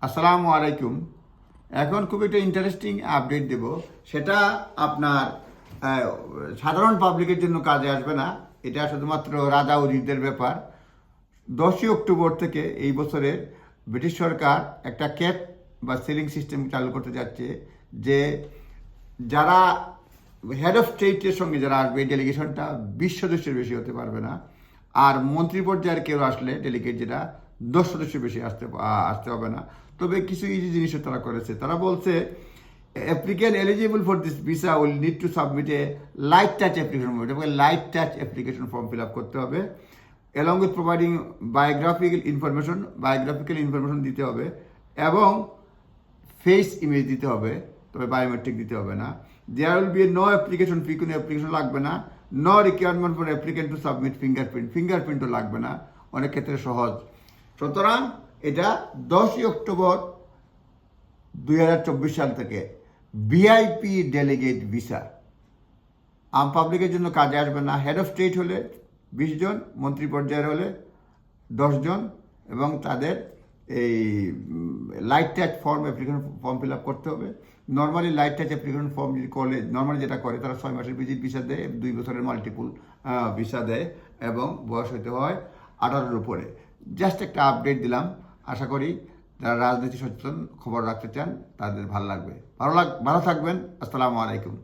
আসসালামু আলাইকুম। এখন খুব একটা ইন্টারেস্টিং আপডেট দেব। সেটা আপনার সাধারণ পাবলিকের জন্য কাজে আসবে না। এটা শুধুমাত্র রাজা উজিরদের ব্যাপার। 10ই অক্টোবর থেকে এই বছরের ব্রিটিশ সরকার একটা ক্যাপ বা সিলিং সিস্টেম চালু করতে যাচ্ছে, যে যারা হেড অফ স্টেটের সঙ্গে যারা আসবে এই ডেলিগেশনটা 20 সদস্যের বেশি হতে পারবে না। আর মন্ত্রী পর্যায়ের কেউ আসলে ডেলিগেট যেটা 10 সদস্যের বেশি আসতে হবে না। তবে কিছু ইজি জিনিসও তারা করেছে। তারা বলছে applicant eligible for this visa will need to submit a light touch application form. এটাকে light touch application form fill up করতে হবে, along with providing biographical information দিতে হবে এবং ফেস ইমেজ দিতে হবে, তবে বায়োমেট্রিক দিতে হবে না। There will be no application fee, কোনো অ্যাপ্লিকেশন লাগবে না। No requirement for applicant to submit ফিঙ্গারপ্রিন্টও লাগবে না, অনেক ক্ষেত্রে সহজ। সুতরাং এটা 10ই অক্টোবর 2024 সাল থেকে ভিআইপি ডেলিগেট ভিসা আম পাবলিকের জন্য কাজে আসবে না। হেড অফ স্টেট হলে 20 জন, মন্ত্রী পর্যায়ের হলে 10 জন, এবং তাদের এই light touch application form fill up করতে হবে। Normally light touch application form যদি করলে, নর্মালি যেটা করে তারা 6 মাসের ভিজিট ভিসা দেয়, 2 বছরের মাল্টিপুল ভিসা দেয়, এবং বয়স হতে হয় 18-এর উপরে। জাস্ট একটা আপডেট দিলাম। আশা করি যারা রাজনীতি সচেতন খবর রাখতে চান তাদের ভালো লাগবে। ভালো থাকবেন। আসসালামু আলাইকুম।